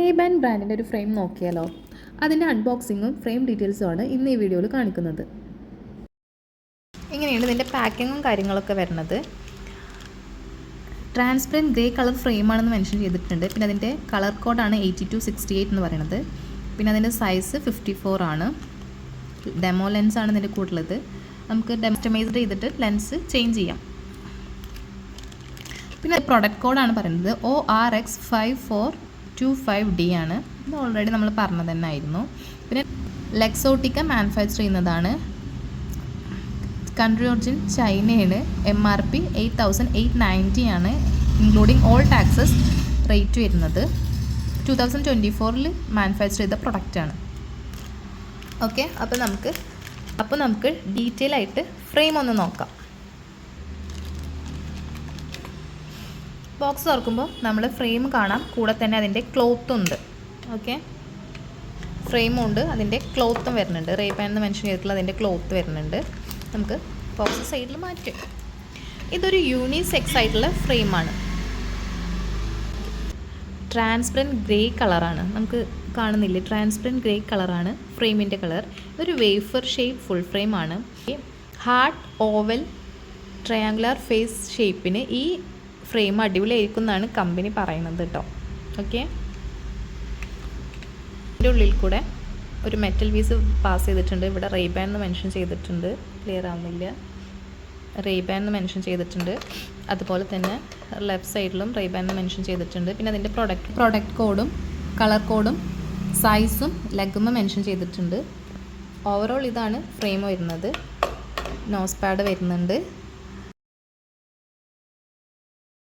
Ray-Ban ബ്രാൻഡിൻ്റെ ഒരു frame നോക്കിയാലോ. അതിൻ്റെ അൺബോക്സിങ്ങും ഫ്രെയിം ഡീറ്റെയിൽസുമാണ് ഇന്ന് ഈ വീഡിയോയിൽ കാണിക്കുന്നത്. ഇങ്ങനെയാണ് ഇതിൻ്റെ പാക്കിങ്ങും കാര്യങ്ങളൊക്കെ വരുന്നത്. ട്രാൻസ്പെറൻറ്റ് ഗ്രേ കളർ ഫ്രെയിമാണെന്ന് മെൻഷൻ ചെയ്തിട്ടുണ്ട്. പിന്നെ അതിൻ്റെ കളർ കോഡാണ് 8268 എന്ന് പറയുന്നത്. പിന്നെ അതിൻ്റെ സൈസ് 54 ആണ്. ഡെമോ ലെൻസാണ് ഇതിൻ്റെ കൂടുതലുള്ളത്. നമുക്ക് കസ്റ്റമൈസ്ഡ് ചെയ്തിട്ട് ലെൻസ് ചേഞ്ച് ചെയ്യാം. പിന്നെ പ്രൊഡക്റ്റ് കോഡാണ് പറയുന്നത് ORX5425D ആണ്. ഇത് ഓൾറെഡി നമ്മൾ പറഞ്ഞത് തന്നെ ആയിരുന്നു. പിന്നെ ലെക്സോട്ടിക്ക മാനുഫാക്ചർ ചെയ്യുന്നതാണ്. കൺട്രി ഒറിജിൻ ചൈനയാണ്. MRP 8890 ആണ്, ഇൻക്ലൂഡിങ് ഓൾ ടാക്സസ്. റേറ്റ് വരുന്നത് 2024 മാനുഫാക്ചർ ചെയ്ത പ്രൊഡക്റ്റാണ്. ഓക്കെ, അപ്പോൾ നമുക്ക് ഡീറ്റെയിൽ ആയിട്ട് ഫ്രെയിം ഒന്ന് നോക്കാം. ബോക്സ് തുറക്കുമ്പോൾ നമ്മൾ ഫ്രെയിം കാണാം, കൂടെ തന്നെ അതിൻ്റെ ക്ലോത്തും ഉണ്ട്. ഓക്കെ, ഫ്രെയിമും ഉണ്ട്, അതിൻ്റെ ക്ലോത്തും വരുന്നുണ്ട്. റേബാൻ എന്ന് മെൻഷൻ ചെയ്തിട്ടുള്ള അതിൻ്റെ ക്ലോത്ത് വരുന്നുണ്ട്. നമുക്ക് ബോക്സ് സൈഡിൽ മാറ്റും. ഇതൊരു യൂണിസെക്സ് ആയിട്ടുള്ള ഫ്രെയിമാണ്. ട്രാൻസ്പെറൻറ്റ് ഗ്രേ കളറാണ്, നമുക്ക് കാണുന്നില്ലേ, ട്രാൻസ്പെറൻറ്റ് ഗ്രേ കളറാണ് ഫ്രെയിമിൻ്റെ കളർ. ഒരു വേഫർ ഷേപ്പ് ഫുൾ ഫ്രെയിമാണ്. ഹാർട്ട് ഓവൽ ട്രയാങ്കുലർ ഫേസ് ഷേപ്പിന് ഈ ഫ്രെയിം അടിപൊളിയായിരിക്കും എന്നാണ് കമ്പനി പറയുന്നത് കേട്ടോ. ഓക്കെ, ഇതിൻ്റെ ഉള്ളിൽ കൂടെ ഒരു മെറ്റൽ പീസ് പാസ് ചെയ്തിട്ടുണ്ട്. ഇവിടെ റേബാൻ എന്ന് മെൻഷൻ ചെയ്തിട്ടുണ്ട്, ക്ലിയർ ആവുന്നില്ല. റേബാൻ എന്ന് മെൻഷൻ ചെയ്തിട്ടുണ്ട്. അതുപോലെ തന്നെ ലെഫ്റ്റ് സൈഡിലും റേബാൻ എന്ന് മെൻഷൻ ചെയ്തിട്ടുണ്ട്. പിന്നെ അതിൻ്റെ പ്രൊഡക്റ്റ് കോഡും കളർ കോഡും സൈസും ലെഗും മെൻഷൻ ചെയ്തിട്ടുണ്ട്. ഓവറോൾ ഇതാണ് ഫ്രെയിം വരുന്നത്. നോസ് പാഡ് വരുന്നുണ്ട്.